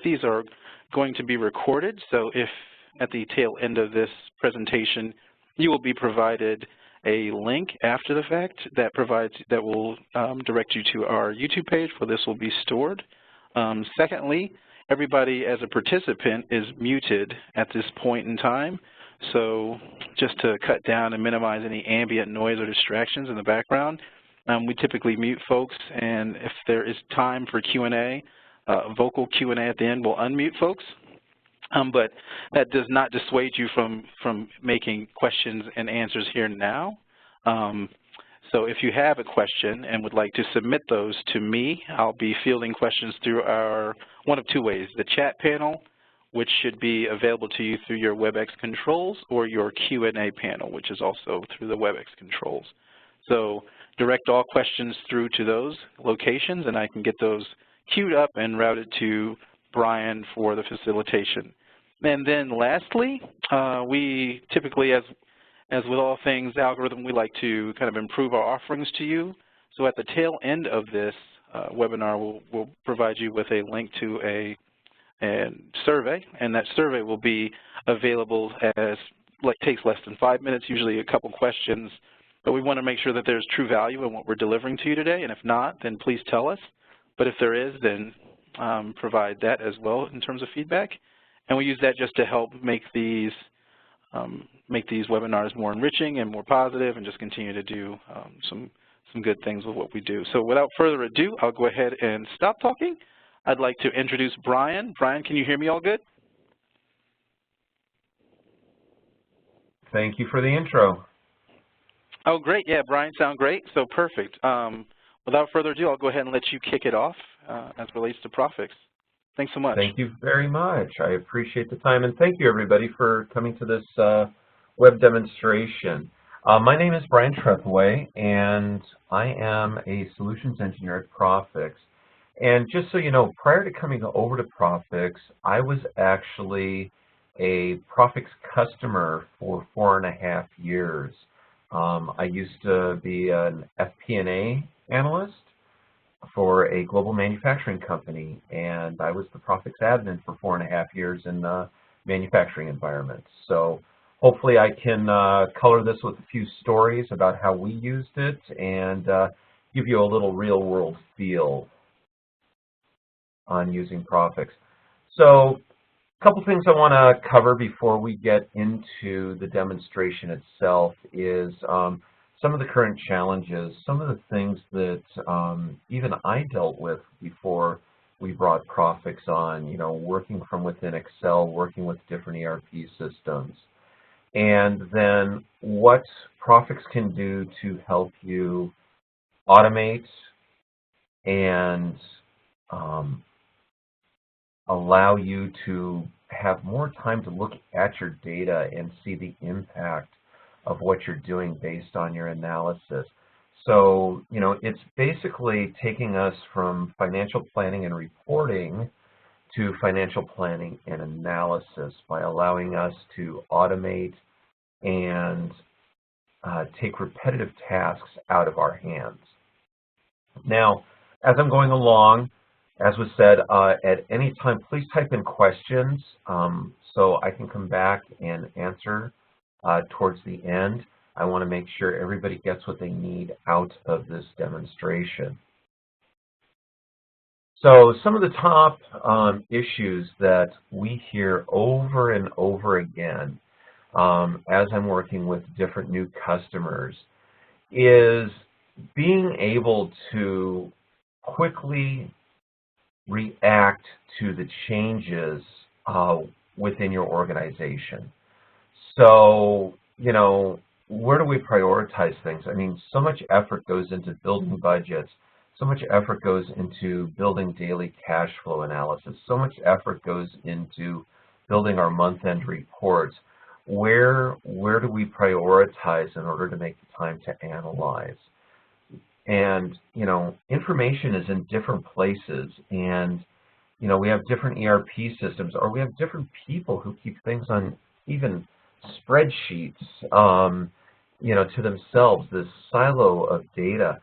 these are going to be recorded, so if at the tail end of this presentation you will be provided a link after the fact that will direct you to our YouTube page where this will be stored. Secondly, everybody as a participant is muted at this point in time, so just to cut down and minimize any ambient noise or distractions in the background, we typically mute folks, and if there is time for Q&A, vocal Q&A at the end will unmute folks. But that does not dissuade you from making questions and answers here now. So if you have a question and would like to submit those to me, I'll be fielding questions through one of two ways, the chat panel, which should be available to you through your WebEx controls, or your Q&A panel, which is also through the WebEx controls. So direct all questions through to those locations, and I can get those queued up and routed to Brian for the facilitation. And then lastly, we typically, as with all things algorithm, we like to kind of improve our offerings to you. So at the tail end of this webinar, we'll provide you with a link to a survey, and that survey will be available takes less than 5 minutes, usually a couple questions, but we want to make sure that there's true value in what we're delivering to you today, and if not, then please tell us. But if there is, then provide that as well in terms of feedback. And we use that just to help make these webinars more enriching and more positive, and just continue to do some good things with what we do. So without further ado, I'll go ahead and stop talking. I'd like to introduce Brian. Brian, can you hear me all good? Thank you for the intro. Oh, great. Yeah, Brian, sound great. So perfect. Without further ado, I'll go ahead and let you kick it off as it relates to Prophix. Thanks so much. Thank you very much. I appreciate the time, and thank you, everybody, for coming to this web demonstration. My name is Brian Trethewey, and I am a solutions engineer at Prophix. And just so you know, prior to coming over to Prophix, I was actually a Prophix customer for 4.5 years. I used to be an FP&A analyst for a global manufacturing company, and I was the Prophix admin for 4.5 years in the manufacturing environment. So hopefully I can color this with a few stories about how we used it and give you a little real-world feel on using Prophix. So a couple things I want to cover before we get into the demonstration itself is some of the current challenges, some of the things that even I dealt with before we brought Prophix on, you know, working from within Excel, working with different ERP systems, and then what Prophix can do to help you automate and allow you to have more time to look at your data and see the impact of what you're doing based on your analysis. So, you know, it's basically taking us from financial planning and reporting to financial planning and analysis by allowing us to automate and take repetitive tasks out of our hands. Now, as I'm going along, as was said, at any time, please type in questions so I can come back and answer towards the end. I want to make sure everybody gets what they need out of this demonstration. So some of the top issues that we hear over and over again as I'm working with different new customers is being able to quickly react to the changes within your organization. So, you know, where do we prioritize things? I mean, so much effort goes into building budgets, so much effort goes into building daily cash flow analysis, so much effort goes into building our month-end reports. Where do we prioritize in order to make the time to analyze? And, you know, information is in different places, and, you know, we have different ERP systems, or we have different people who keep things on even spreadsheets, you know, to themselves, this silo of data.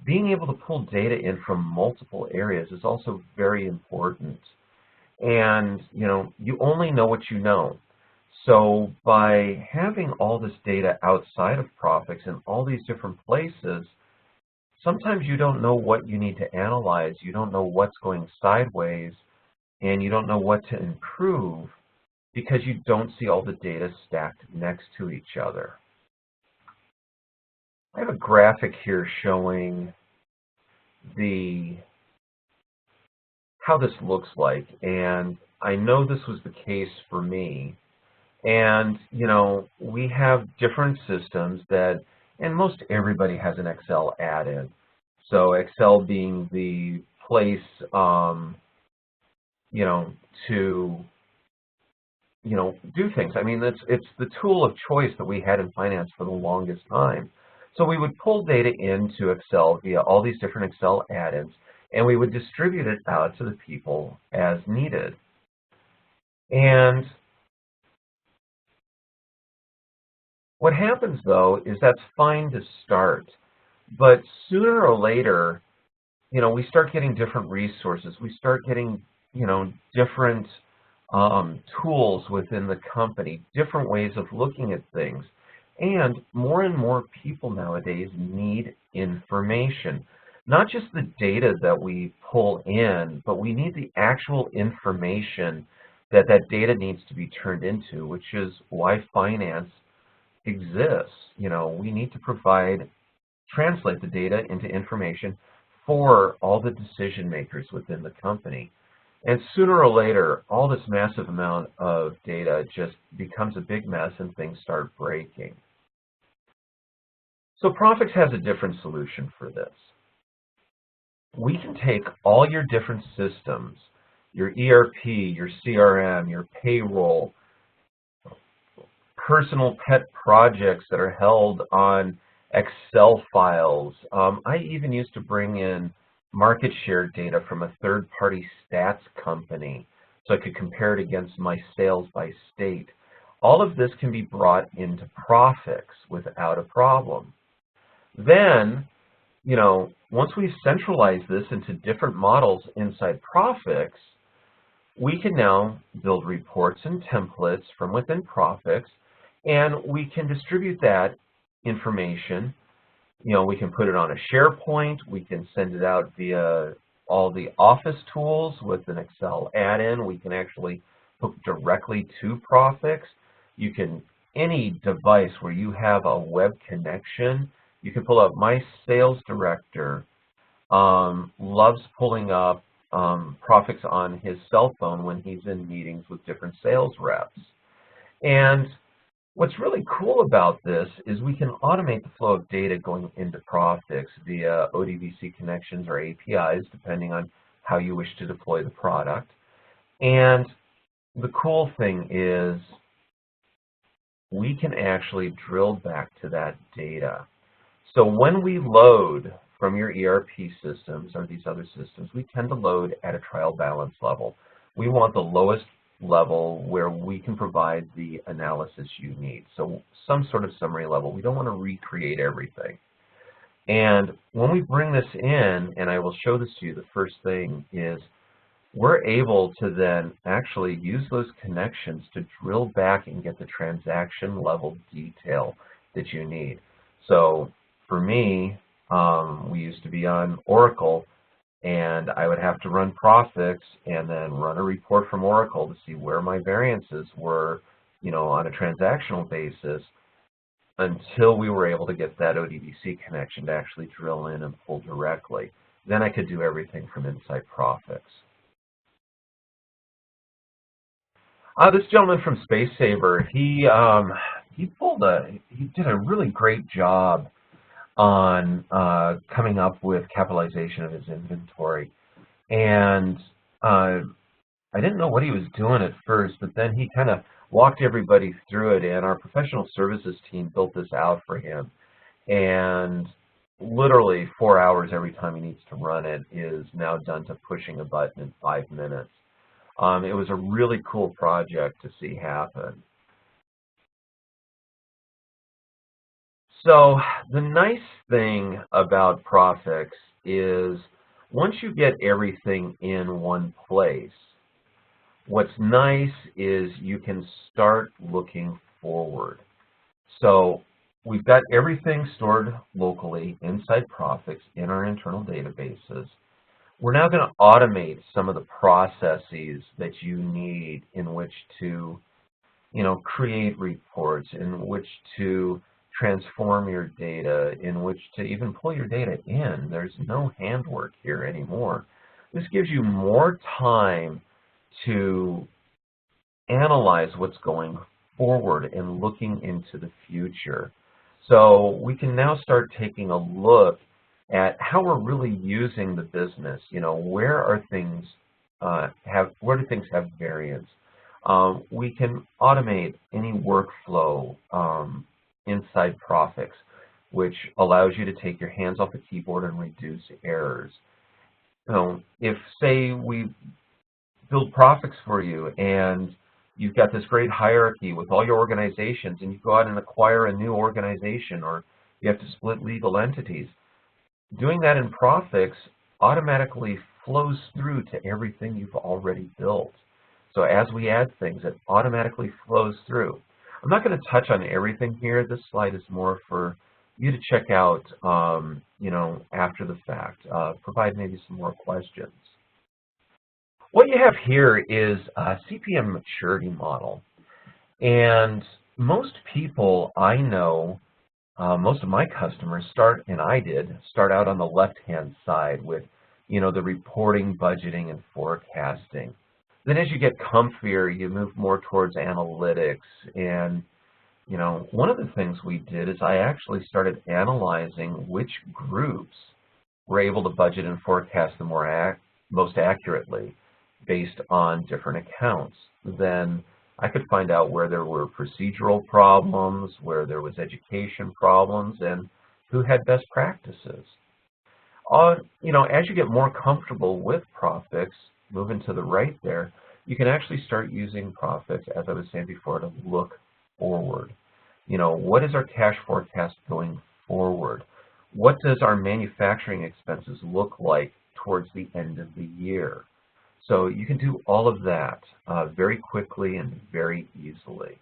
Being able to pull data in from multiple areas is also very important. And, you only know what you know. So by having all this data outside of Prophix in all these different places, sometimes you don't know what you need to analyze, you don't know what's going sideways, and you don't know what to improve because you don't see all the data stacked next to each other. I have a graphic here showing how this looks like, and I know this was the case for me. And, we have different systems that, and most everybody has an Excel add-in. So Excel being the place, to, do things. I mean, it's the tool of choice that we had in finance for the longest time. So we would pull data into Excel via all these different Excel add-ins, and we would distribute it out to the people as needed. And what happens, though, is that's fine to start, but sooner or later, we start getting different resources. We start getting, different tools within the company, different ways of looking at things. And more people nowadays need information. Not just the data that we pull in, but we need the actual information that data needs to be turned into, which is why finance exists. We need to translate the data into information for all the decision makers within the company. And sooner or later, all this massive amount of data just becomes a big mess and things start breaking. So Prophix has a different solution for this. We can take all your different systems, your ERP, your CRM, your payroll, personal pet projects that are held on Excel files. I even used to bring in market share data from a third-party stats company so I could compare it against my sales by state. All of this can be brought into Prophix without a problem. Then, once we centralize this into different models inside Prophix, we can now build reports and templates from within Prophix, and we can distribute that information. We can put it on a SharePoint, we can send it out via all the Office tools with an Excel add-in. We can actually hook directly to Prophix. Any device where you have a web connection, you can pull up. My sales director loves pulling up Prophix on his cell phone when he's in meetings with different sales reps. And what's really cool about this is we can automate the flow of data going into Prophix via ODBC connections or APIs, depending on how you wish to deploy the product. And the cool thing is we can actually drill back to that data. So when we load from your ERP systems or these other systems, we tend to load at a trial balance level. We want the lowest level where we can provide the analysis you need. So some sort of summary level. We don't want to recreate everything. And when we bring this in, and I will show this to you, the first thing is we're able to then actually use those connections to drill back and get the transaction level detail that you need. So for me, we used to be on Oracle, and I would have to run Prophix and then run a report from Oracle to see where my variances were, on a transactional basis, until we were able to get that ODBC connection to actually drill in and pull directly. Then I could do everything from inside Prophix. This gentleman from Space Saver, he did a really great job on coming up with capitalization of his inventory. And I didn't know what he was doing at first, but then he kind of walked everybody through it, and our professional services team built this out for him. And literally 4 hours every time he needs to run it is now done to pushing a button in 5 minutes. It was a really cool project to see happen. So the nice thing about Prophix is once you get everything in one place, What's nice is you can start looking forward. So we've got everything stored locally inside Prophix in our internal databases. We're now going to automate some of the processes that you need in which to, create reports, in which to transform your data, in which to even pull your data in. There's no handwork here anymore. This gives you more time to analyze what's going forward and looking into the future. So we can now start taking a look at how we're really using the business. Where do things have variance? We can automate any workflow inside Prophix, which allows you to take your hands off the keyboard and reduce errors. If, say, we build Prophix for you and you've got this great hierarchy with all your organizations and you go out and acquire a new organization, or you have to split legal entities, doing that in Prophix automatically flows through to everything you've already built. So as we add things, it automatically flows through. I'm not going to touch on everything here. This slide is more for you to check out, after the fact. Provide maybe some more questions. What you have here is a CPM maturity model. And most people I know, most of my customers start out on the left-hand side with, the reporting, budgeting, and forecasting. Then as you get comfier, you move more towards analytics. And, one of the things we did is I actually started analyzing which groups were able to budget and forecast the most accurately based on different accounts. Then I could find out where there were procedural problems, where there was education problems, and who had best practices. As you get more comfortable with Prophix, moving to the right there, you can actually start using Prophix, as I was saying before, to look forward. What is our cash forecast going forward? What does our manufacturing expenses look like towards the end of the year? So you can do all of that very quickly and very easily.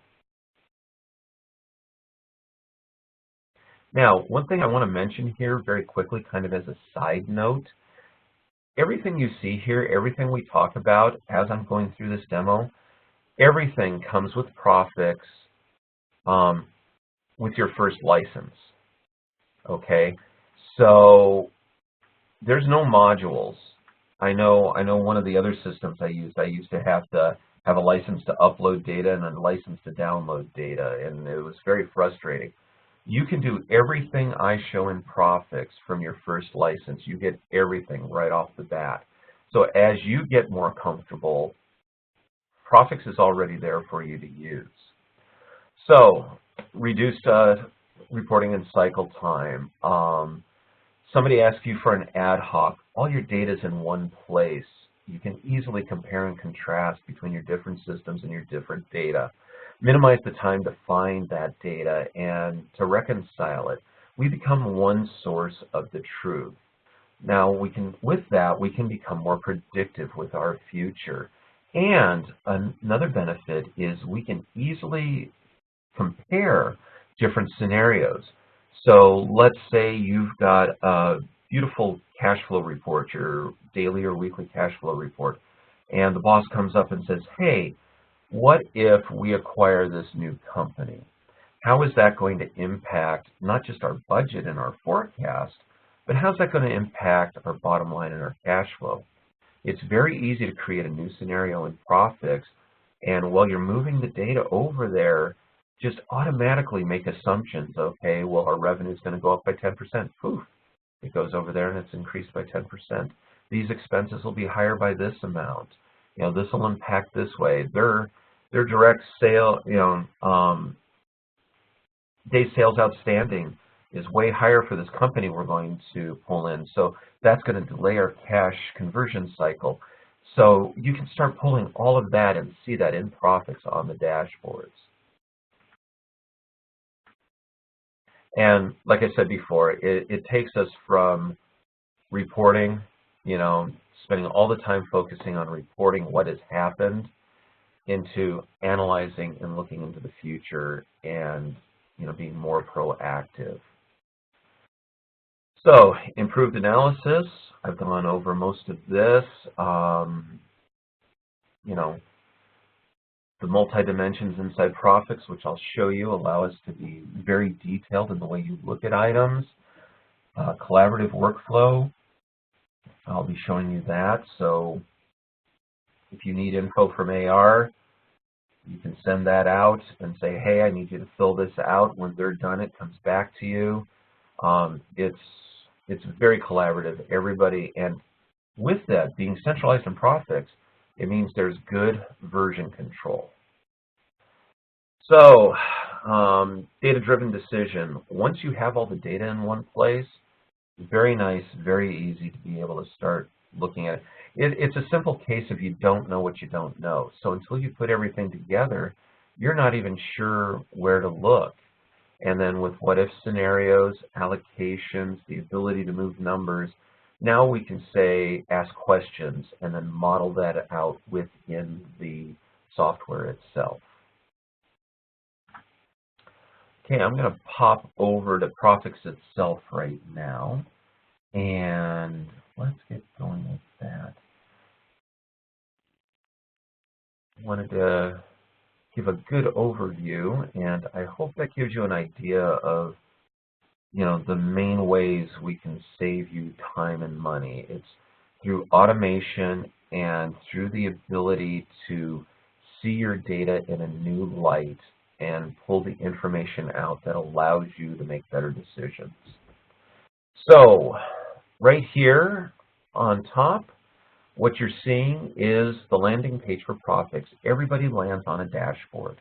Now, one thing I want to mention here very quickly, kind of as a side note, everything you see here, everything we talk about as I'm going through this demo, everything comes with Prophix with your first license. Okay, so there's no modules. I know one of the other systems I used to have a license to upload data and a license to download data, and it was very frustrating. You can do everything I show in Prophix from your first license. You get everything right off the bat. So as you get more comfortable, Prophix is already there for you to use. So reduced reporting and cycle time. Somebody asks you for an ad hoc. All your data is in one place. You can easily compare and contrast between your different systems and your different data. Minimize the time to find that data and to reconcile it. We become one source of the truth. Now, with that, we can become more predictive with our future. And another benefit is we can easily compare different scenarios. So let's say you've got a beautiful cash flow report, your daily or weekly cash flow report, and the boss comes up and says, hey, what if we acquire this new company? How is that going to impact not just our budget and our forecast, but how's that going to impact our bottom line and our cash flow? It's very easy to create a new scenario in Prophix, and while you're moving the data over there, just automatically make assumptions. Okay, well, our revenue is going to go up by 10%. Poof, it goes over there and it's increased by 10%. These expenses will be higher by this amount. This will impact this way. Their direct sale, day sales outstanding is way higher for this company we're going to pull in. So that's going to delay our cash conversion cycle. So you can start pulling all of that and see that in Prophix on the dashboards. And like I said before, it takes us from reporting, spending all the time focusing on reporting what has happened, into analyzing and looking into the future and being more proactive. So, improved analysis. I've gone over most of this. The multi-dimensions inside Prophix, which I'll show you, allow us to be very detailed in the way you look at items. Collaborative workflow, I'll be showing you that. So if you need info from AR, you can send that out and say, hey, I need you to fill this out. When they're done, it comes back to you. It's very collaborative, everybody. And with that, being centralized in Prophix, it means there's good version control. So, data-driven decision. Once you have all the data in one place, very nice, very easy to be able to start looking at it. It's a simple case of you don't know what you don't know. So until you put everything together, you're not even sure where to look. And then with what-if scenarios, allocations, the ability to move numbers, now we can say, ask questions, and then model that out within the software itself. Okay, I'm going to pop over to Prophix itself right now, and let's get going with that. I wanted to give a good overview, and I hope that gives you an idea of the main ways we can save you time and money. It's through automation and through the ability to see your data in a new light and pull the information out that allows you to make better decisions. So right here on top, what you're seeing is the landing page for Prophix. Everybody lands on a dashboard.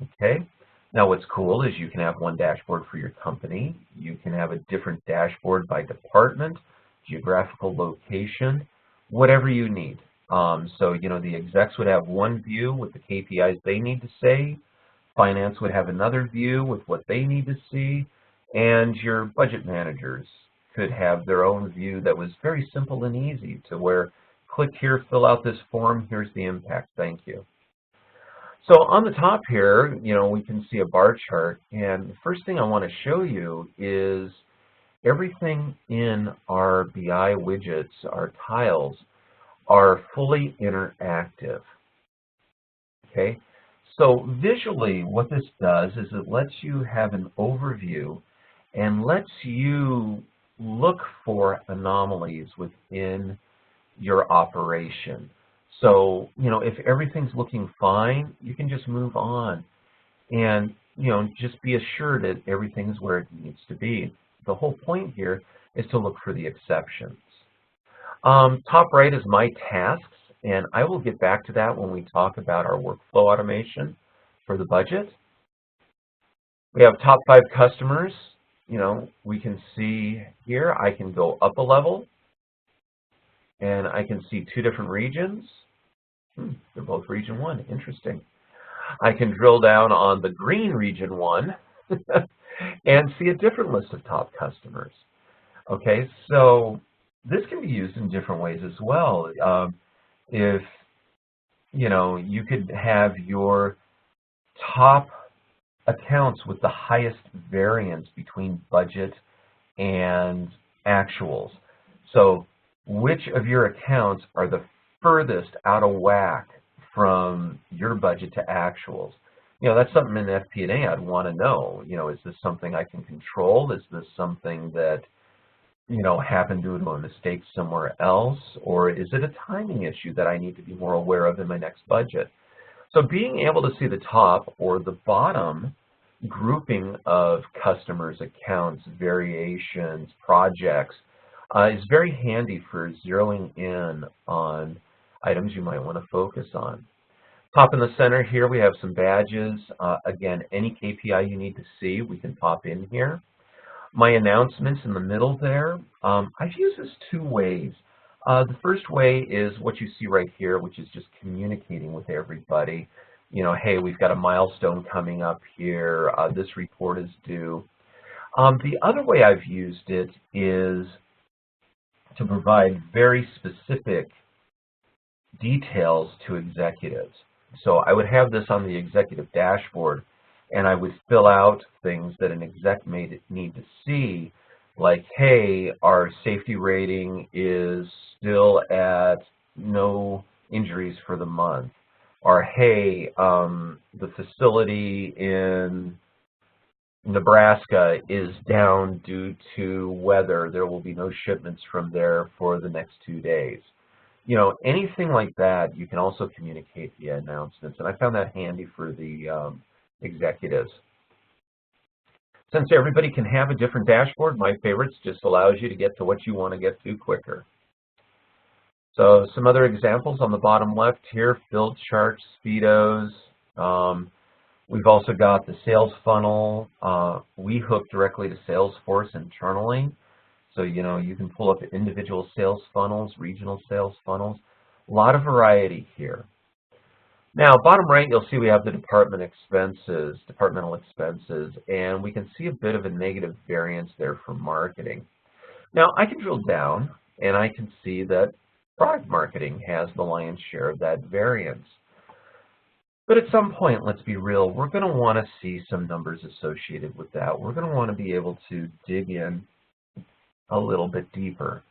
Okay? Now what's cool is you can have one dashboard for your company. You can have a different dashboard by department, geographical location, whatever you need. So, the execs would have one view with the KPIs they need to say. Finance would have another view with what they need to see. And your budget managers could have their own view that was very simple and easy to where, click here, fill out this form, here's the impact, thank you. So on the top here, we can see a bar chart, and the first thing I want to show you is everything in our BI widgets, our tiles, are fully interactive. Okay, so visually what this does is it lets you have an overview and lets you look for anomalies within your operation. So, if everything's looking fine, you can just move on and, just be assured that everything's where it needs to be. The whole point here is to look for the exceptions. Top right is my tasks, and I will get back to that when we talk about our workflow automation for the budget. We have top 5 customers. We can see here, I can go up a level, and I can see 2 different regions. They're both region 1, interesting. I can drill down on the green region 1 and see a different list of top customers. Okay, so this can be used in different ways as well. If, you could have your top accounts with the highest variance between budget and actuals. So which of your accounts are the furthest out of whack from your budget to actuals? That's something in FP&A I'd want to know. Is this something I can control? Is this something that, happened due to a mistake somewhere else? Or is it a timing issue that I need to be more aware of in my next budget? So being able to see the top or the bottom grouping of customers, accounts, variations, projects is very handy for zeroing in on items you might want to focus on. Top in the center here, we have some badges. Again, any KPI you need to see, we can pop in here. My announcements in the middle there, I've used this 2 ways. The first way is what you see right here, which is just communicating with everybody. Hey, we've got a milestone coming up here. This report is due. The other way I've used it is to provide very specific details to executives. So I would have this on the executive dashboard, and I would fill out things that an exec may need to see, like, hey, our safety rating is still at no injuries for the month, or hey, the facility in Nebraska is down due to weather. There will be no shipments from there for the next 2 days. You know, anything like that, you can also communicate via announcements, and I found that handy for the executives. Since everybody can have a different dashboard, my favorites just allows you to get to what you want to get to quicker. So some other examples on the bottom left here, field charts, speedos. We've also got the sales funnel. We hook directly to Salesforce internally. So, you know, you can pull up individual sales funnels, regional sales funnels. A lot of variety here. Now, bottom right, you'll see we have the departmental expenses, and we can see a bit of a negative variance there for marketing. Now, I can drill down, and I can see that product marketing has the lion's share of that variance. But at some point, let's be real, we're going to want to see some numbers associated with that. We're going to want to be able to dig in a little bit deeper.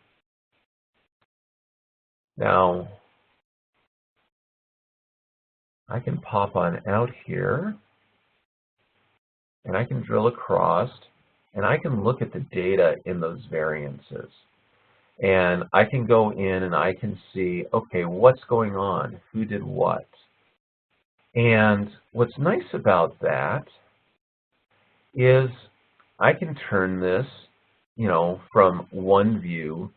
Now, I can pop on out here, and I can drill across, and I can look at the data in those variances. And I can go in and I can see, okay, what's going on? Who did what? And what's nice about that is I can turn this, you know, from one view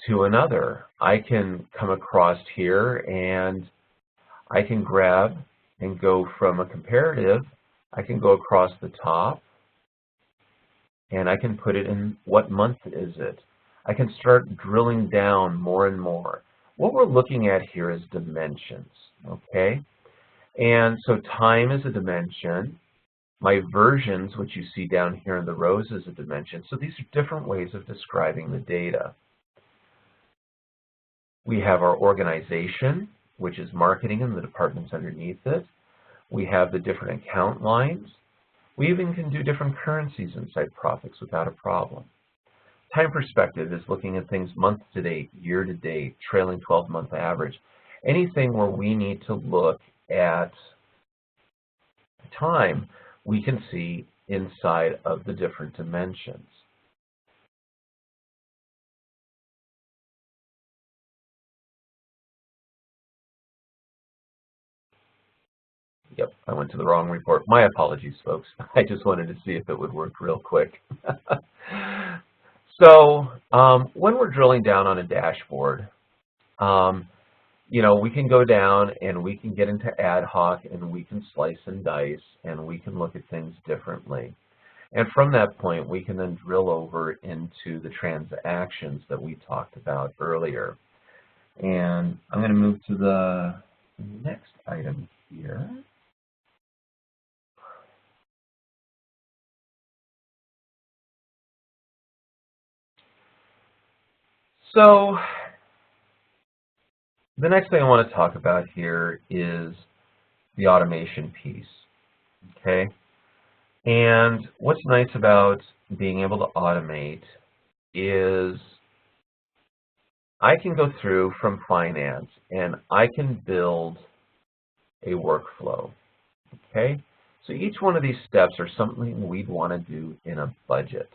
to another. I can come across here and I can grab and go from a comparative. I can go across the top and I can put it in what month is it. I can start drilling down more and more. What we're looking at here is dimensions, okay? And so time is a dimension. My versions, which you see down here in the rows, is a dimension. So these are different ways of describing the data. We have our organization, which is marketing and the departments underneath it. We have the different account lines. We even can do different currencies inside Prophix without a problem. Time perspective is looking at things month to date, year to date, trailing 12-month average. Anything where we need to look at time, we can see inside of the different dimensions. Yep, I went to the wrong report. My apologies, folks. I just wanted to see if it would work real quick. So when we're drilling down on a dashboard, you know, we can go down and we can get into ad hoc and we can slice and dice and we can look at things differently. And from that point, we can then drill over into the transactions that we talked about earlier. And I'm going to move to the next item here. So the next thing I want to talk about here is the automation piece, okay? And what's nice about being able to automate is I can go through from finance and I can build a workflow, okay? So each one of these steps are something we'd want to do in a budget.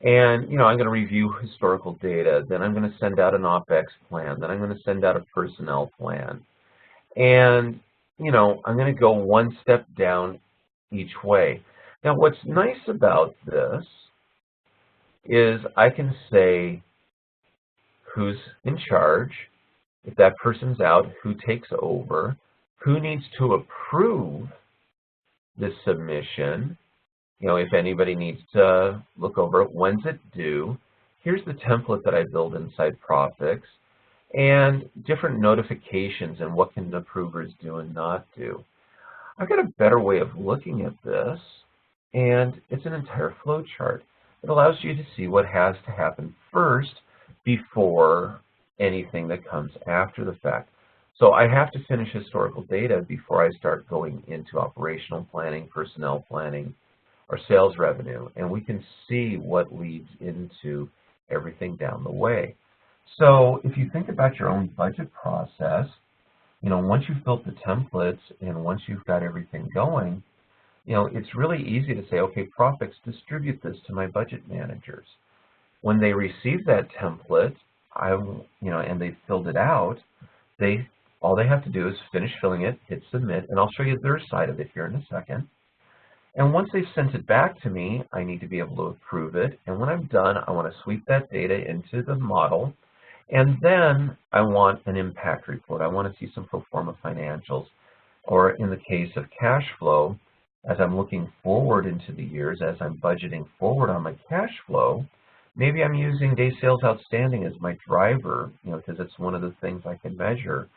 And, you know, I'm going to review historical data, then I'm going to send out an OPEX plan, then I'm going to send out a personnel plan. And, you know, I'm going to go one step down each way. Now, what's nice about this is I can say who's in charge, if that person's out, who takes over, who needs to approve the submission, you know, if anybody needs to look over it, when's it due, here's the template that I build inside Prophix, and different notifications and what can approvers do and not do. I've got a better way of looking at this, and it's an entire flow chart. It allows you to see what has to happen first before anything that comes after the fact. So I have to finish historical data before I start going into operational planning, personnel planning, or sales revenue, and we can see what leads into everything down the way. So if you think about your own budget process, once you've built the templates and once you've got everything going, it's really easy to say, okay, Prophix, distribute this to my budget managers. When they receive that template, and they've filled it out, all they have to do is finish filling it, hit submit, and I'll show you their side of it here in a second. And once they've sent it back to me, I need to be able to approve it. And when I'm done, I want to sweep that data into the model. And then I want an impact report. I want to see some pro forma financials. Or in the case of cash flow, as I'm looking forward into the years, as I'm budgeting forward on my cash flow, maybe I'm using day sales outstanding as my driver, because it's one of the things I can measure.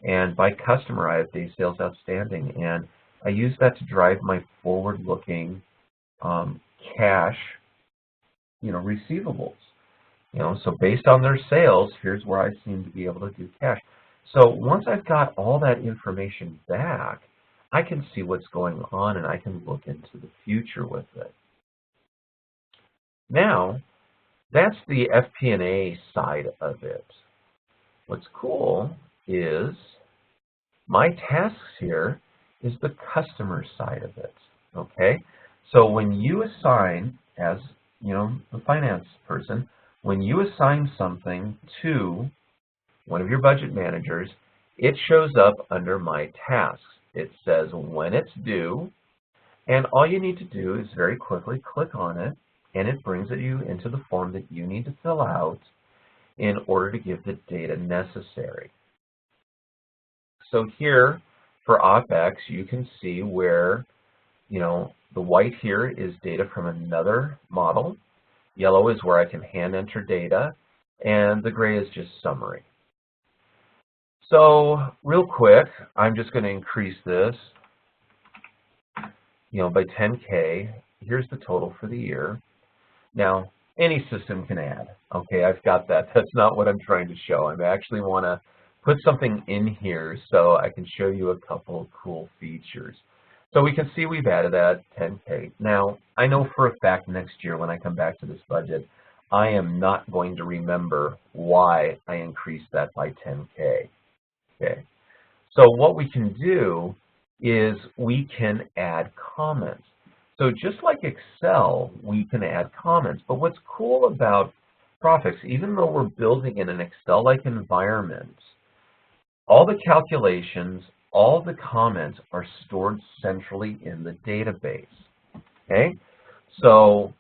And by customer, I have day sales outstanding. And I use that to drive my forward-looking cash, receivables. So based on their sales, here's where I seem to be able to do cash. So once I've got all that information back, I can see what's going on and I can look into the future with it. Now, that's the FP&A side of it. What's cool is my tasks here is the customer side of it, okay? So when you assign, as the finance person, when you assign something to one of your budget managers, it shows up under my tasks. It says when it's due, and all you need to do is very quickly click on it, and it brings you into the form that you need to fill out in order to give the data necessary. So here, for OpEx, you can see where, the white here is data from another model. Yellow is where I can hand enter data, and the gray is just summary. So real quick, I'm just going to increase this, by 10K. Here's the total for the year. Now, any system can add. Okay, I've got that. That's not what I'm trying to show. I actually want to put something in here so I can show you a couple of cool features. So we can see we've added that 10K. Now, I know for a fact next year when I come back to this budget, I am not going to remember why I increased that by 10K. Okay. So what we can do is we can add comments. So just like Excel, we can add comments. But what's cool about Prophix, even though we're building in an Excel-like environment, all the calculations, all the comments are stored centrally in the database. Okay? So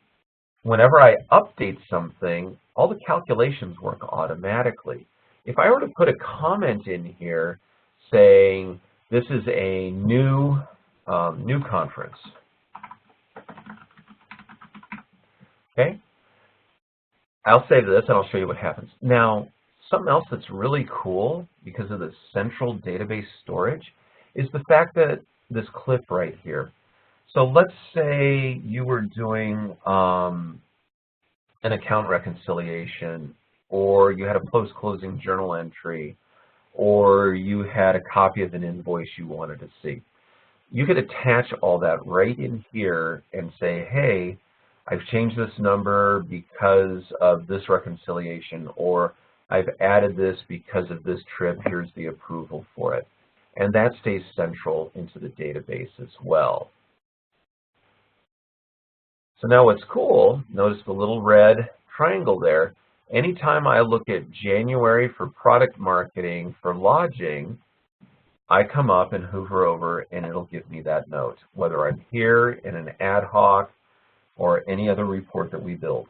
whenever I update something, all the calculations work automatically. If I were to put a comment in here saying this is a new conference, okay, I'll save this and I'll show you what happens. Now, something else that's really cool because of the central database storage is the fact that this clip right here. So let's say you were doing an account reconciliation, or you had a post-closing journal entry, or you had a copy of an invoice you wanted to see. You could attach all that right in here and say, hey, I've changed this number because of this reconciliation, or I've added this because of this trip, here's the approval for it. And that stays central into the database as well. So now what's cool, notice the little red triangle there. Anytime I look at January for product marketing for lodging, I come up and hover over and it'll give me that note, whether I'm here in an ad hoc or any other report that we build.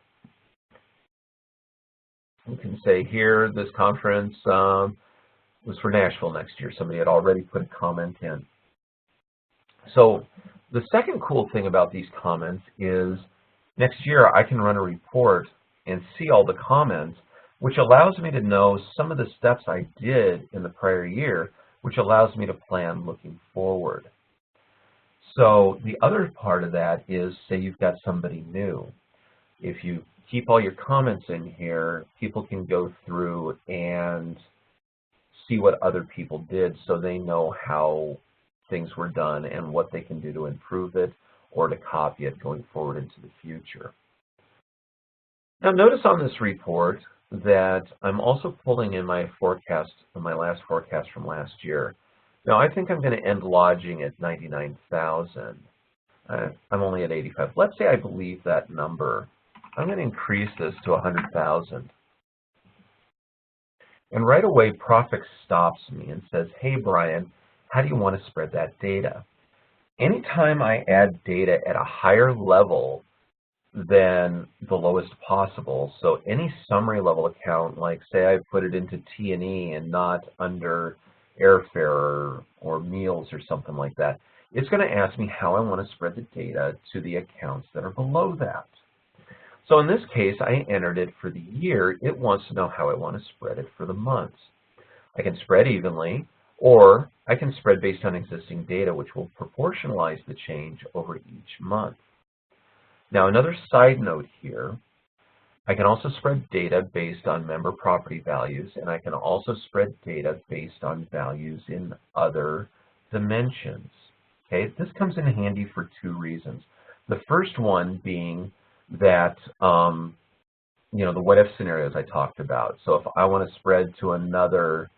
You can say here, this conference was for Nashville next year. Somebody had already put a comment in. So the second cool thing about these comments is next year I can run a report and see all the comments, which allows me to know some of the steps I did in the prior year, which allows me to plan looking forward. So the other part of that is, say you've got somebody new. If you keep all your comments in here, people can go through and see what other people did so they know how things were done and what they can do to improve it or to copy it going forward into the future. Now notice on this report that I'm also pulling in my forecast, my last forecast from last year. Now I think I'm going to end lodging at 99,000. I'm only at 85. Let's say I believe that number. I'm going to increase this to 100,000. And right away, Prophix stops me and says, hey, Brian, how do you want to spread that data? Anytime I add data at a higher level than the lowest possible, so any summary level account, like say I put it into T&E and not under airfare or meals or something like that, it's going to ask me how I want to spread the data to the accounts that are below that. So in this case, I entered it for the year. It wants to know how I want to spread it for the months. I can spread evenly, or I can spread based on existing data, which will proportionalize the change over each month. Now, another side note here, I can also spread data based on member property values, and I can also spread data based on values in other dimensions. Okay, this comes in handy for two reasons. The first one being that, you know, the what-if scenarios I talked about. So if I want to spread to another,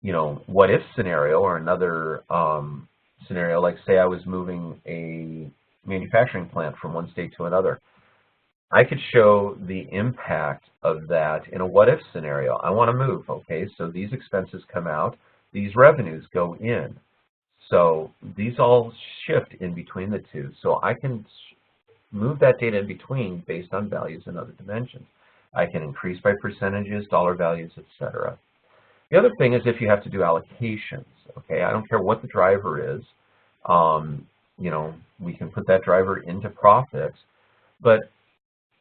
you know, what-if scenario or another scenario, like say I was moving a manufacturing plant from one state to another, I could show the impact of that in a what-if scenario. I want to move, okay, so these expenses come out, these revenues go in. So these all shift in between the two. So I can move that data in between based on values in other dimensions. I can increase by percentages, dollar values, etc. The other thing is if you have to do allocations, okay, I don't care what the driver is, you know, we can put that driver into Prophix, but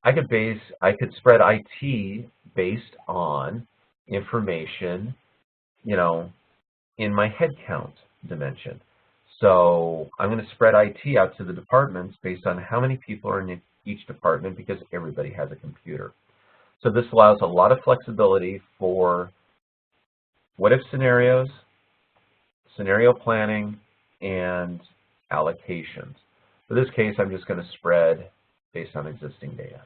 I could spread IT based on information, you know, in my headcount dimension. So I'm going to spread IT out to the departments based on how many people are in each department because everybody has a computer. So this allows a lot of flexibility for what-if scenarios, scenario planning, and allocations. For this case, I'm just going to spread based on existing data.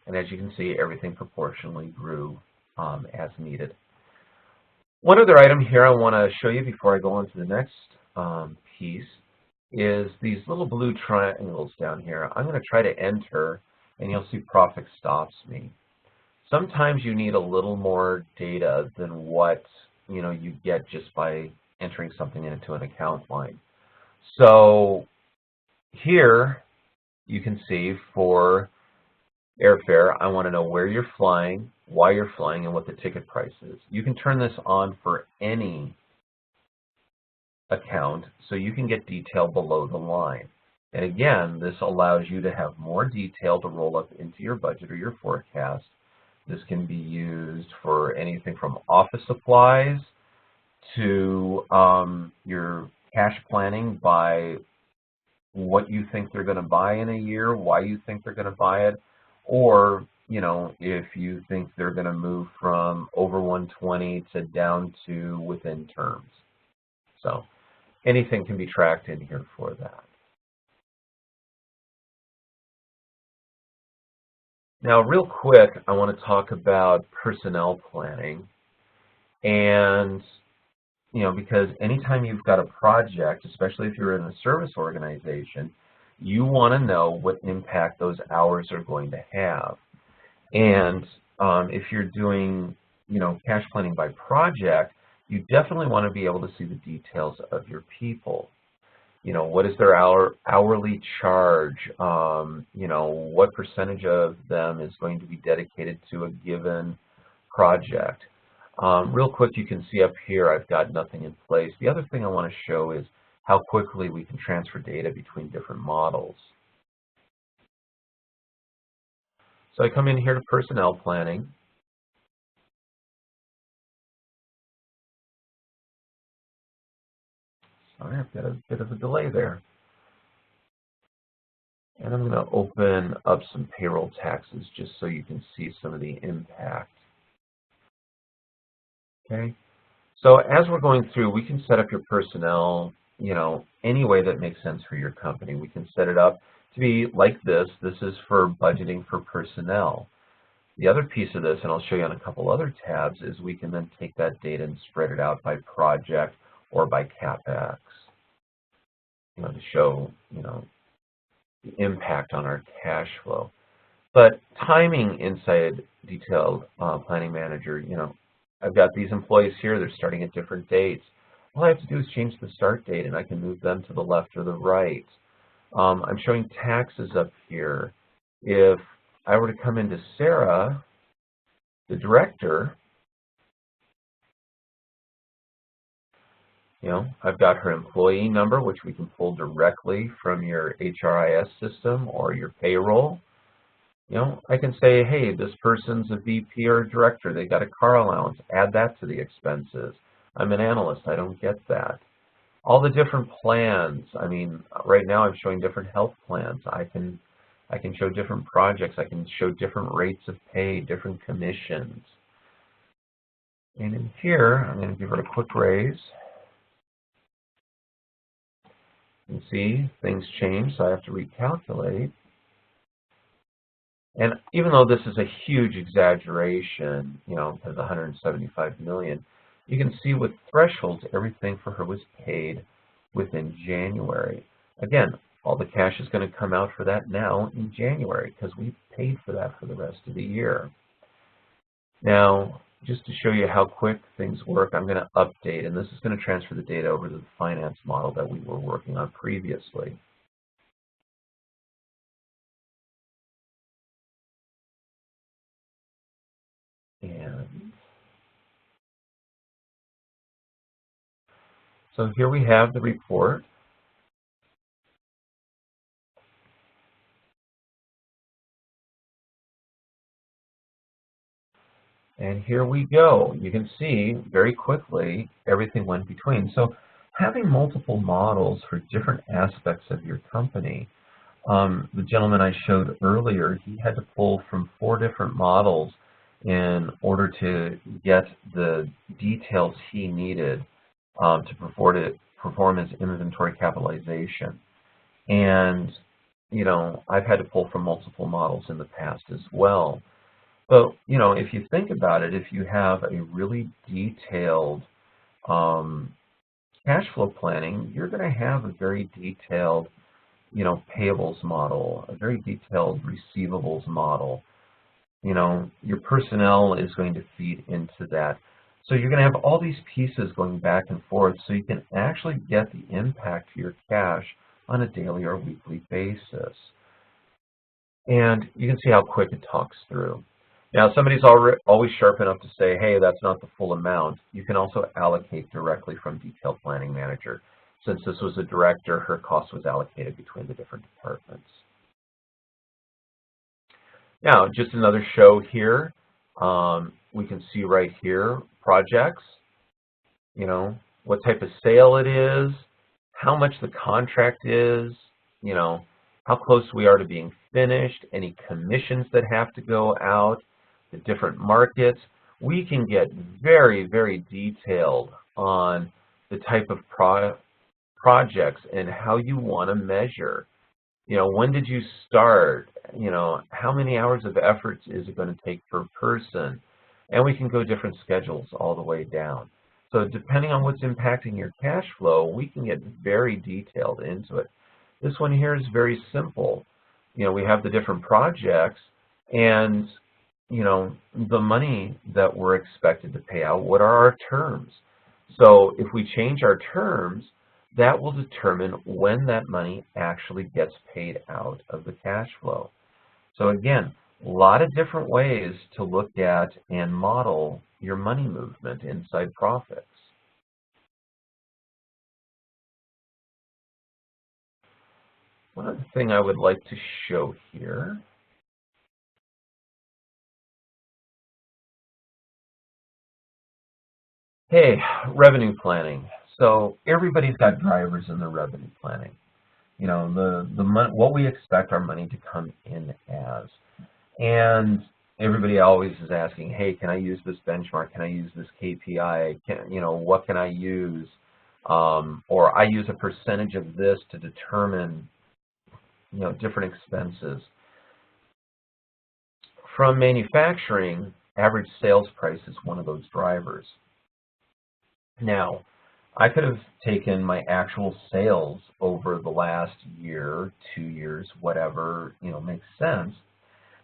And as you can see, everything proportionally grew as needed. One other item here I want to show you before I go on to the next piece is these little blue triangles down here. I'm going to try to enter, and you'll see Prophix stops me. Sometimes you need a little more data than what you get just by entering something into an account line. So here you can see for airfare, I want to know where you're flying, why you're flying, and what the ticket price is. You can turn this on for any account so you can get detail below the line. And again, this allows you to have more detail to roll up into your budget or your forecast. This can be used for anything from office supplies to your cash planning by what you think they're going to buy in a year, why you think they're going to buy it, or if you think they're going to move from over 120 to down to within terms. So anything can be tracked in here for that. Now, real quick, I want to talk about personnel planning. And, because anytime you've got a project, especially if you're in a service organization, you want to know what impact those hours are going to have. And if you're doing, cash planning by project, you definitely want to be able to see the details of your people. What is their hourly charge? What percentage of them is going to be dedicated to a given project? Real quick, you can see up here I've got nothing in place. The other thing I want to show is how quickly we can transfer data between different models. So I come in here to personnel planning. Sorry, I've got a bit of a delay there. And I'm going to open up some payroll taxes just so you can see some of the impact. Okay. So as we're going through, we can set up your personnel, any way that makes sense for your company. We can set it up to be like this. This is for budgeting for personnel. The other piece of this, and I'll show you on a couple other tabs, is we can then take that data and spread it out by project or by CapEx, to show, the impact on our cash flow. But timing inside Detailed Planning Manager, I've got these employees here, they're starting at different dates. All I have to do is change the start date and I can move them to the left or the right. I'm showing taxes up here. If I were to come into Sarah, the director, I've got her employee number, which we can pull directly from your HRIS system or your payroll. I can say, hey, this person's a VP or a director. They got a car allowance. Add that to the expenses. I'm an analyst. I don't get that. All the different plans. I mean, right now I'm showing different health plans. I can show different projects. I can show different rates of pay, different commissions. And in here, I'm going to give her a quick raise. You can see things change, so I have to recalculate. And even though this is a huge exaggeration, because 175 million, you can see with thresholds, everything for her was paid within January. Again, all the cash is going to come out for that now in January because we paid for that for the rest of the year. Now, just to show you how quick things work, I'm going to update, and this is going to transfer the data over to the finance model that we were working on previously. And so here we have the report. And here we go. You can see very quickly everything went between. So having multiple models for different aspects of your company. The gentleman I showed earlier, he had to pull from 4 different models in order to get the details he needed to perform his inventory capitalization. And, I've had to pull from multiple models in the past as well. But, if you think about it, if you have a really detailed cash flow planning, you're going to have a very detailed, payables model, a very detailed receivables model. Your personnel is going to feed into that. So you're going to have all these pieces going back and forth so you can actually get the impact to your cash on a daily or weekly basis. And you can see how quick it talks through. Now, somebody's always sharp enough to say, hey, that's not the full amount. You can also allocate directly from Detailed Planning Manager. Since this was a director, her cost was allocated between the different departments. Now, just another show here. We can see right here, projects, what type of sale it is, how much the contract is, how close we are to being finished, any commissions that have to go out, the different markets. We can get very, very detailed on the type of projects and how you want to measure. When did you start? How many hours of effort is it going to take per person? And we can go different schedules all the way down. So depending on what's impacting your cash flow, we can get very detailed into it. This one here is very simple. We have the different projects and, the money that we're expected to pay out, what are our terms? So if we change our terms, that will determine when that money actually gets paid out of the cash flow. So again, a lot of different ways to look at and model your money movement inside Prophix. One other thing I would like to show here. Hey, revenue planning. So everybody's got drivers in their revenue planning. what we expect our money to come in as. And everybody always is asking, hey, can I use this benchmark? Can I use this KPI? What can I use? Or I use a percentage of this to determine, different expenses. From manufacturing, average sales price is one of those drivers. Now, I could have taken my actual sales over the last year, 2 years, whatever, makes sense,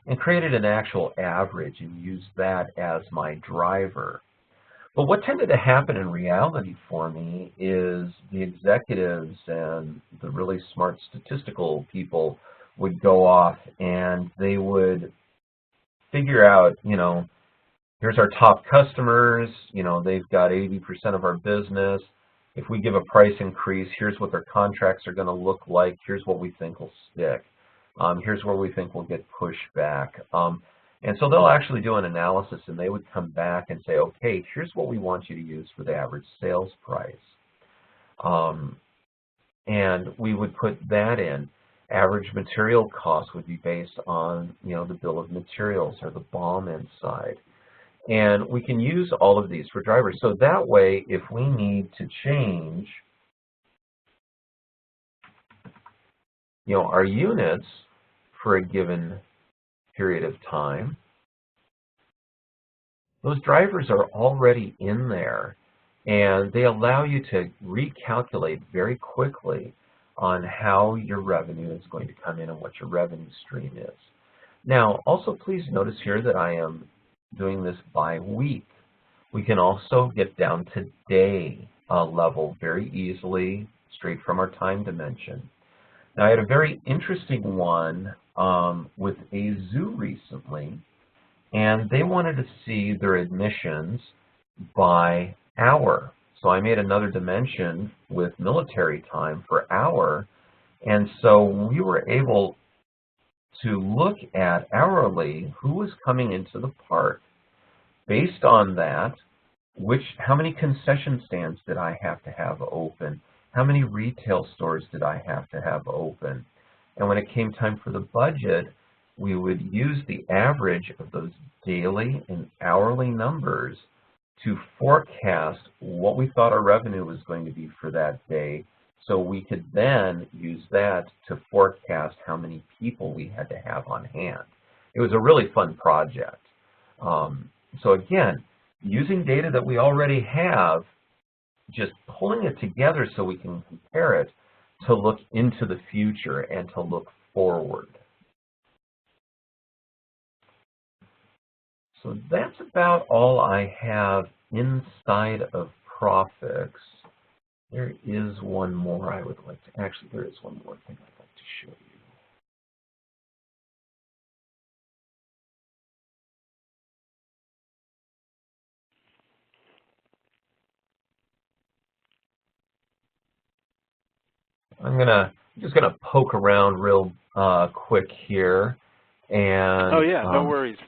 and created an actual average and used that as my driver. But what tended to happen in reality for me is the executives and the really smart statistical people would go off and they would figure out, here's our top customers, they've got 80% of our business. If we give a price increase, here's what their contracts are going to look like. Here's what we think will stick. Here's where we think we'll get pushback. And so they'll actually do an analysis, and they would come back and say, okay, here's what we want you to use for the average sales price. And we would put that in. Average material cost would be based on, the bill of materials or the BOM inside. And we can use all of these for drivers. So that way, if we need to change, our units for a given period of time, those drivers are already in there, and they allow you to recalculate very quickly on how your revenue is going to come in and what your revenue stream is. Now, also please notice here that I am doing this by week. We can also get down to day level very easily, straight from our time dimension. Now, I had a very interesting one with a zoo recently, and they wanted to see their admissions by hour. So I made another dimension with military time for hour, and so we were able to look at hourly who was coming into the park. Based on that, how many concession stands did I have to have open? How many retail stores did I have to have open? And when it came time for the budget, we would use the average of those daily and hourly numbers to forecast what we thought our revenue was going to be for that day, so we could then use that to forecast how many people we had to have on hand. It was a really fun project. So again, using data that we already have, just pulling it together so we can compare it to look into the future and to look forward. So that's about all I have inside of Prophix. There is one more I would like to, actually there is one more thing I'd like to show you. I'm just gonna poke around real quick here and oh yeah, no worries.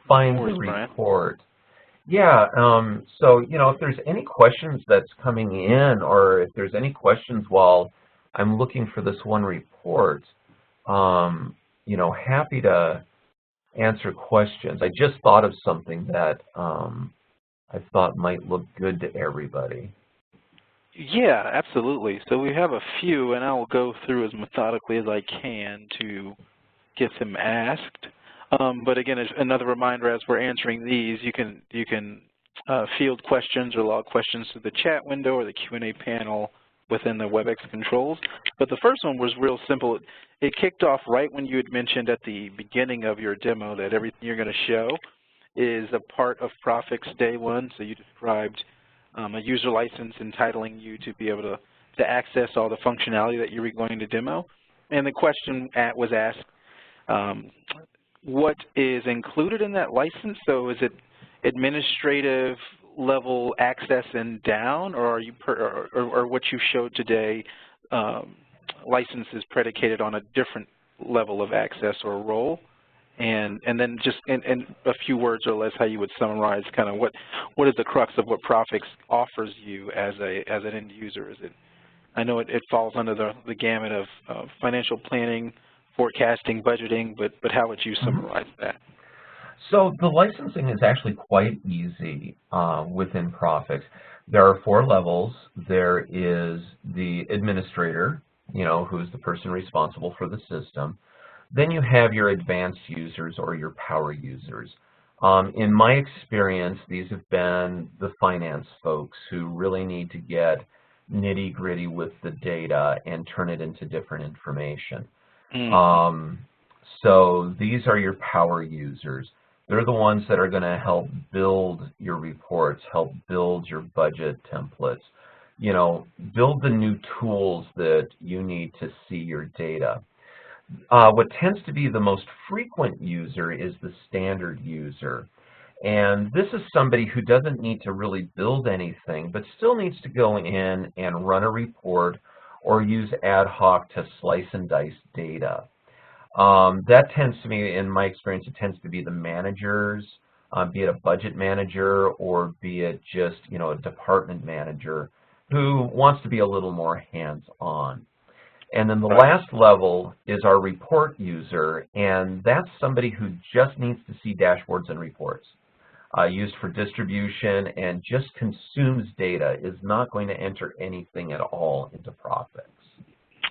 Find the report. Brian. Yeah, so if there's any questions that's coming in, or if there's any questions while I'm looking for this one report, happy to answer questions. I just thought of something that I thought might look good to everybody. Yeah, absolutely. So we have a few, and I will go through as methodically as I can to get them asked. But again, as another reminder, as we're answering these, you can field questions or log questions through the chat window or the Q&A panel within the WebEx controls. But the first one was real simple. It kicked off right when you had mentioned at the beginning of your demo that everything you're going to show is a part of Prophix Day 1. So you described a user license entitling you to be able to access all the functionality that you were going to demo. And the question was asked, what is included in that license? So is it administrative level access and down, or are you or what you showed today, license is predicated on a different level of access or role? And then just in a few words or less, how you would summarize kind of what is the crux of what Prophix offers you as an end user? Is it I know it falls under the gamut of financial planning, forecasting, budgeting, but how would you summarize that? So the licensing is actually quite easy within Prophix. There are 4 levels. There is the administrator, who's the person responsible for the system. Then you have your advanced users or your power users. In my experience, these have been the finance folks who really need to get nitty-gritty with the data and turn it into different information. So these are your power users. They're the ones that are going to help build your reports, help build your budget templates, build the new tools that you need to see your data. What tends to be the most frequent user is the standard user. And this is somebody who doesn't need to really build anything, but still needs to go in and run a report or use ad hoc to slice and dice data. That tends to be, in my experience, it tends to be the managers, be it a budget manager or be it just, a department manager who wants to be a little more hands-on. And then the last level is our report user, and that's somebody who just needs to see dashboards and reports, used for distribution and just consumes data, is not going to enter anything at all into Prophix.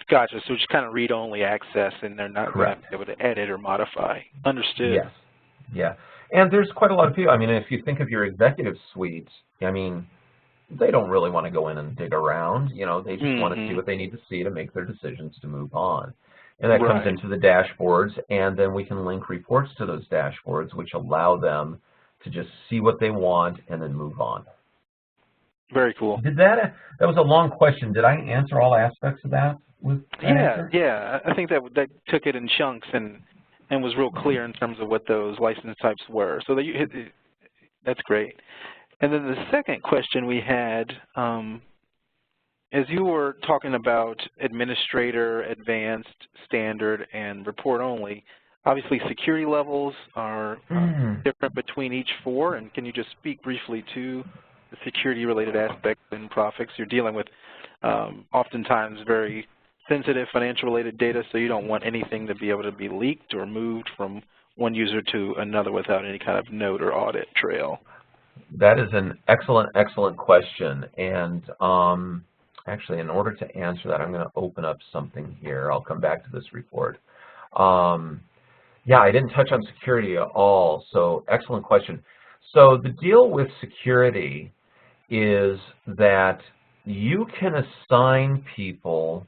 Gotcha. So just kind of read-only access, and they're not going to be able to edit or modify. Understood. Yes. Yeah. And there's quite a lot of people. I mean, if you think of your executive suites, I mean, they don't really want to go in and dig around. They just want to see what they need to see to make their decisions to move on. And that comes into the dashboards, and then we can link reports to those dashboards, which allow them to just see what they want and then move on. Very cool. That was a long question. Did I answer all aspects of that? Yeah. I think that took it in chunks and was real clear in terms of what those license types were. So that's great. And then the second question we had, as you were talking about administrator, advanced, standard, and report only, obviously security levels are different between each 4, and can you just speak briefly to the security-related aspects in Prophix? You're dealing with oftentimes very sensitive financial-related data, so you don't want anything to be able to be leaked or moved from one user to another without any kind of note or audit trail. That is an excellent, excellent question. And actually, in order to answer that, I'm going to open up something here. I'll come back to this report. Yeah, I didn't touch on security at all, so excellent question. So the deal with security is that you can assign people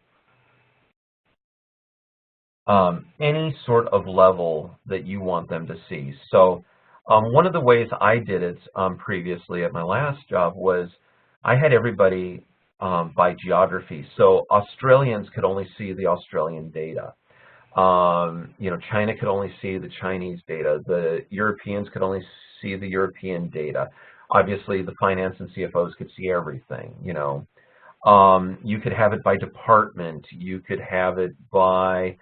any sort of level that you want them to see. So one of the ways I did it previously at my last job was I had everybody by geography. So Australians could only see the Australian data. China could only see the Chinese data. The Europeans could only see the European data. Obviously, the finance and CFOs could see everything. You could have it by department. You could have it by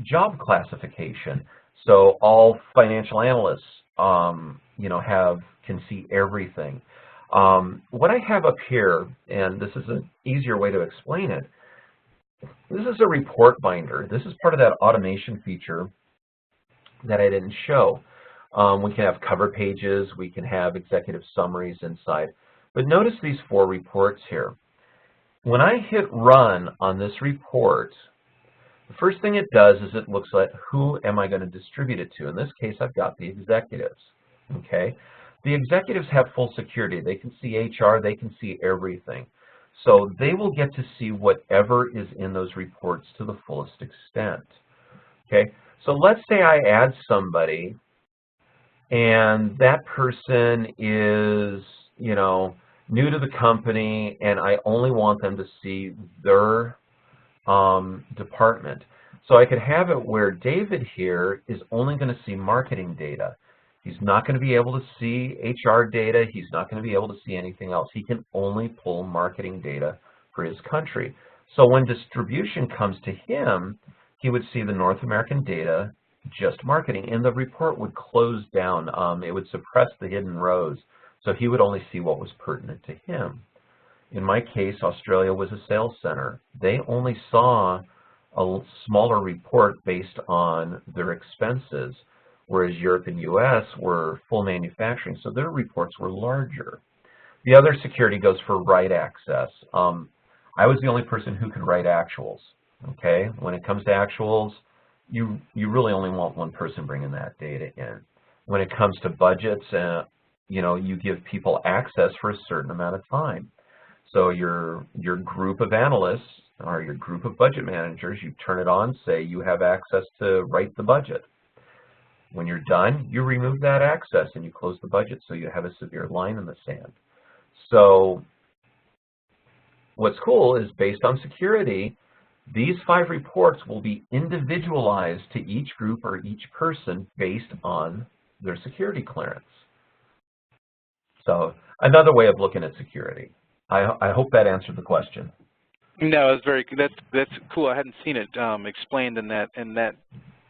job classification. So all financial analysts, can see everything. What I have up here, and this is an easier way to explain it, this is a report binder. This is part of that automation feature that I didn't show. We can have cover pages. We can have executive summaries inside. But notice these 4 reports here. When I hit run on this report, the first thing it does is it looks at who am I going to distribute it to. In this case, I've got the executives. Okay, the executives have full security. They can see HR. They can see everything. So they will get to see whatever is in those reports to the fullest extent. Okay, so let's say I add somebody, and that person is, new to the company, and I only want them to see their department. So I could have it where David here is only going to see marketing data. He's not going to be able to see HR data. He's not going to be able to see anything else. He can only pull marketing data for his country. So when distribution comes to him, he would see the North American data, just marketing, and the report would close down. It would suppress the hidden rows, so he would only see what was pertinent to him. In my case, Australia was a sales center. They only saw a smaller report based on their expenses, whereas Europe and US were full manufacturing, so their reports were larger. The other security goes for write access. I was the only person who could write actuals. Okay, when it comes to actuals, you really only want one person bringing that data in. When it comes to budgets, you give people access for a certain amount of time. So your group of analysts or your group of budget managers, you turn it on, say you have access to write the budget. When you're done, you remove that access and you close the budget so you have a severe line in the sand. So what's cool is based on security, these 5 reports will be individualized to each group or each person based on their security clearance. So another way of looking at security. I hope that answered the question. No, it's very that's cool. I hadn't seen it explained in that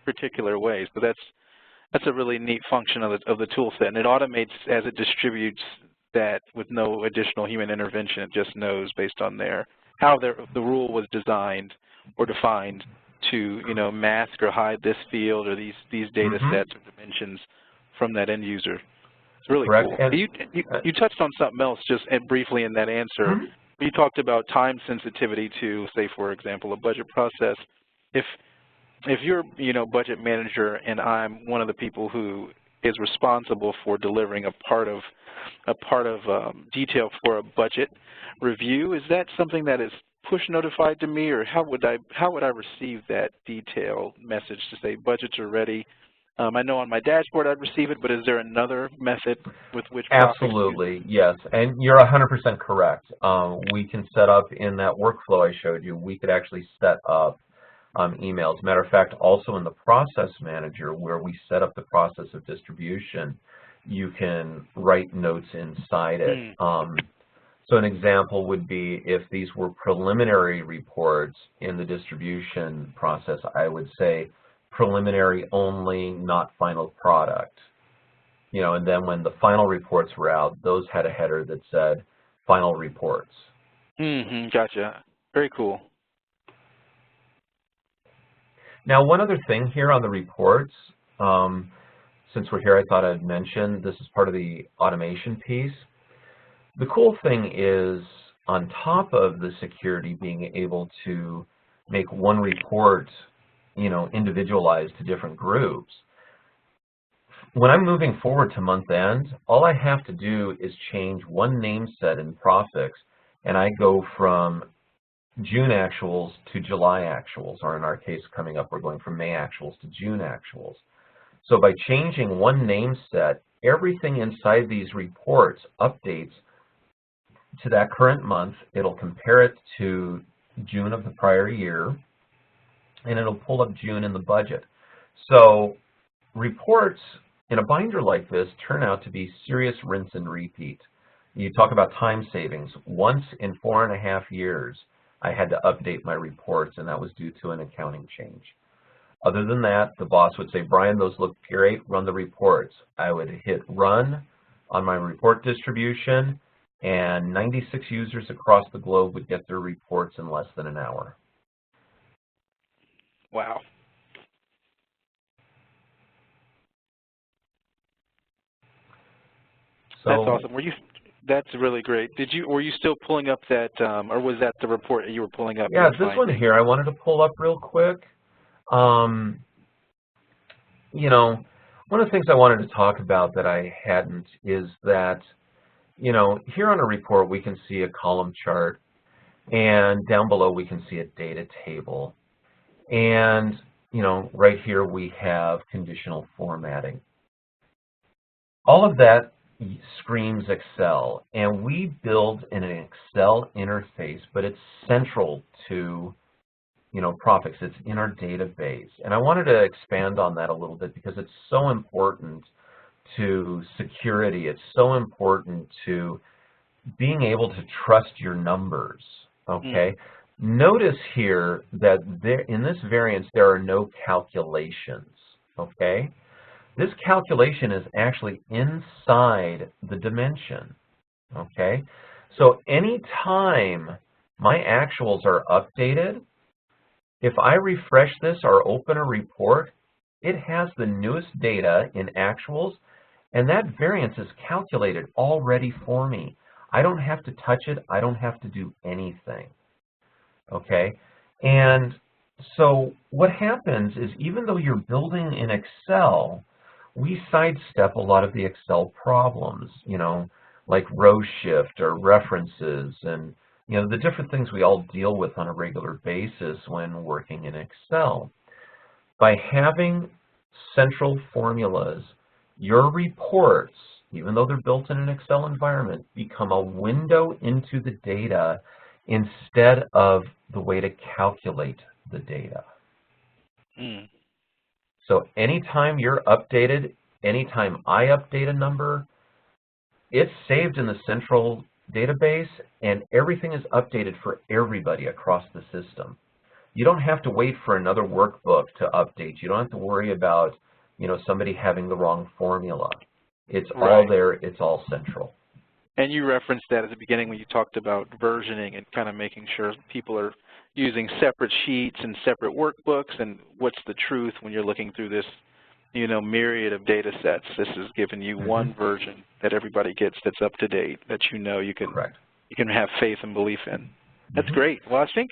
particular way. So that's a really neat function of the tool set, and it automates as it distributes that with no additional human intervention. It just knows based on how the rule was designed or defined to mask or hide this field or these data sets or dimensions from that end user. It's really Correct. cool. And you touched on something else just briefly in that answer. You talked about time sensitivity to, say, for example, a budget process. If you're budget manager and I'm one of the people who is responsible for delivering a part of detail for a budget review, is that something that is push notified to me, or how would I receive that detail message to say budgets are ready? I know on my dashboard I'd receive it, but is there another method with which? Absolutely, yes, and you're 100% correct. We can set up in that workflow I showed you, we could actually set up emails. Matter of fact, also in the process manager where we set up the process of distribution, you can write notes inside it. So an example would be if these were preliminary reports in the distribution process, I would say preliminary only, not final product. And then when the final reports were out, those had a header that said final reports. Gotcha. Very cool. Now, one other thing here on the reports, since we're here, I thought I'd mention this is part of the automation piece. The cool thing is, on top of the security being able to make one report, individualized to different groups, when I'm moving forward to month end, all I have to do is change one name set in Prophix, and I go from June actuals to July actuals, or in our case coming up, we're going from May actuals to June actuals. So by changing one name set, everything inside these reports updates to that current month. It'll compare it to June of the prior year, and it'll pull up June in the budget. So reports in a binder like this turn out to be serious rinse and repeat. You talk about time savings. Once in 4.5 years, I had to update my reports, and that was due to an accounting change. Other than that, the boss would say, Brian, those look great, run the reports. I would hit run on my report distribution, and 96 users across the globe would get their reports in less than an hour. Wow. So, that's awesome. That's really great. Were you still pulling up that, or was that the report that you were pulling up? Yeah, this one here I wanted to pull up real quick. One of the things I wanted to talk about that I hadn't is that, here on a report we can see a column chart, and down below we can see a data table. And, right here we have conditional formatting. All of that screams Excel, and we build an Excel interface, but it's central to Prophix. It's in our database, and I wanted to expand on that a little bit because it's so important to security. It's so important to being able to trust your numbers. Okay. Notice here that in this variance there are no calculations. Okay. This calculation is actually inside the dimension. Okay. So anytime my actuals are updated, if I refresh this or open a report, it has the newest data in actuals, and that variance is calculated already for me. I don't have to touch it. I don't have to do anything. Okay? And so what happens is, even though you're building in Excel, we sidestep a lot of the Excel problems, like row shift or references and the different things we all deal with on a regular basis when working in Excel. By having central formulas, your reports, even though they're built in an Excel environment, become a window into the data instead of the way to calculate the data. So anytime you're updated, anytime I update a number, it's saved in the central database, and everything is updated for everybody across the system. You don't have to wait for another workbook to update. You don't have to worry about, somebody having the wrong formula. It's all there. It's all central. And you referenced that at the beginning when you talked about versioning and kind of making sure people are using separate sheets and separate workbooks, and what's the truth when you're looking through this, myriad of data sets. This is giving you one version that everybody gets that's up to date, that you can have faith and belief in. That's great. Well, I think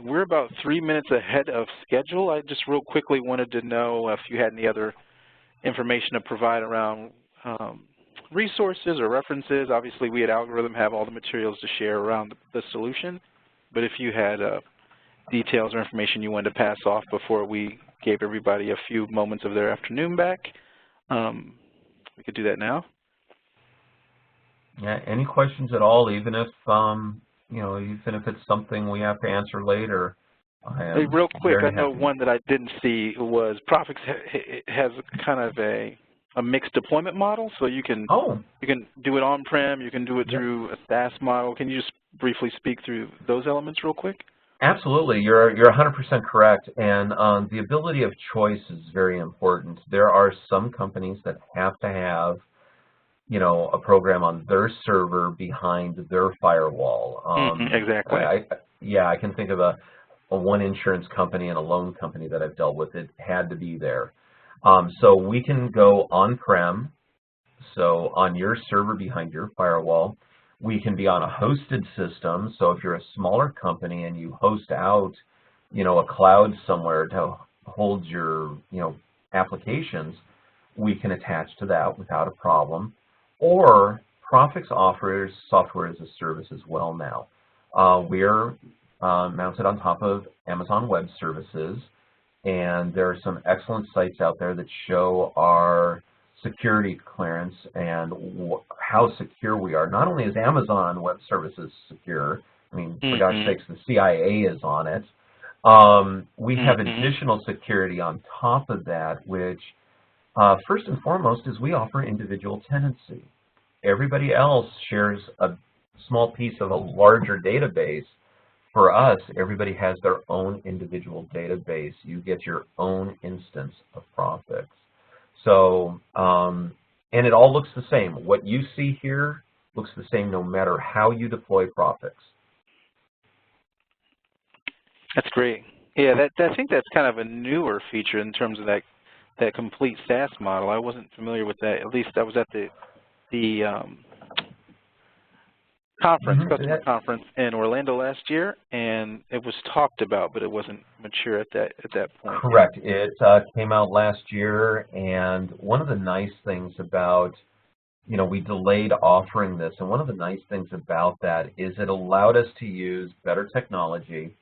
we're about 3 minutes ahead of schedule. I just real quickly wanted to know if you had any other information to provide around resources or references. Obviously, we at Algorithm have all the materials to share around the solution, but if you had details or information you wanted to pass off before we gave everybody a few moments of their afternoon back, we could do that now. Yeah, any questions at all, even if even if it's something we have to answer later. Real quick, I know one that I didn't see was Prophix has kind of a mixed deployment model, so you can do it on-prem, you can do it through a SaaS model. Can you just briefly speak through those elements real quick? Absolutely, you're 100% correct, and the ability of choice is very important. There are some companies that have to have, a program on their server behind their firewall. Exactly. I can think of a one insurance company and a loan company that I've dealt with. It had to be there. So we can go on-prem, so on your server behind your firewall. We can be on a hosted system, so if you're a smaller company and you host out, a cloud somewhere to hold your, applications, we can attach to that without a problem. Or Prophix offers software as a service as well now. We're mounted on top of Amazon Web Services, and there are some excellent sites out there that show our security clearance and how secure we are. Not only is Amazon Web Services secure, I mean, for gosh sakes, the CIA is on it. We have additional security on top of that, which first and foremost is we offer individual tenancy. Everybody else shares a small piece of a larger database. For us, everybody has their own individual database. You get your own instance of Prophix. So, and it all looks the same. What you see here looks the same no matter how you deploy Prophix. That's great. Yeah, I think that's kind of a newer feature in terms of that complete SaaS model. I wasn't familiar with that. At least I was at the conference, customer conference in Orlando last year, and it was talked about, but it wasn't mature at that point. Correct. It came out last year, and one of the nice things about, we delayed offering this, and one of the nice things about that is it allowed us to use better technology,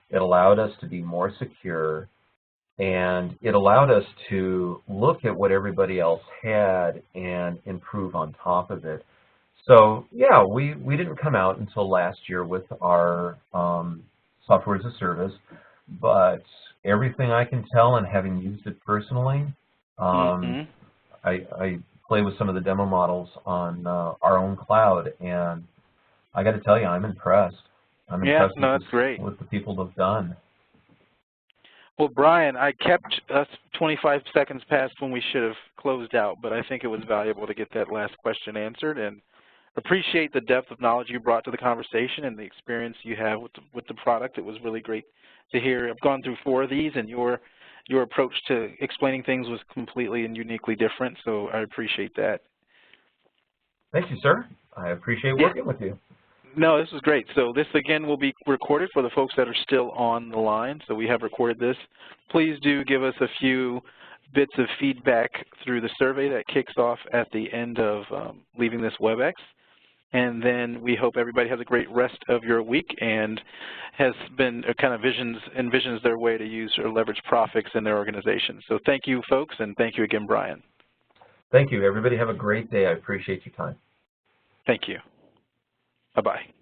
it allowed us to be more secure, and it allowed us to look at what everybody else had and improve on top of it. So yeah, we didn't come out until last year with our software as a service, but everything I can tell, and having used it personally, I play with some of the demo models on our own cloud, and I got to tell you, I'm impressed. I'm impressed with the people that have done. Well, Brian, I kept us 25 seconds past when we should have closed out, but I think it was valuable to get that last question answered, and appreciate the depth of knowledge you brought to the conversation and the experience you have with the product. It was really great to hear. I've gone through 4 of these, and your approach to explaining things was completely and uniquely different, so I appreciate that. Thank you, sir. I appreciate working with you. No, this was great. So this, again, will be recorded for the folks that are still on the line. So we have recorded this. Please do give us a few bits of feedback through the survey that kicks off at the end of leaving this WebEx. And then we hope everybody has a great rest of your week and has been kind of envisions their way to use or leverage Prophix in their organization. So thank you, folks, and thank you again, Brian. Thank you. Everybody have a great day. I appreciate your time. Thank you. Bye-bye.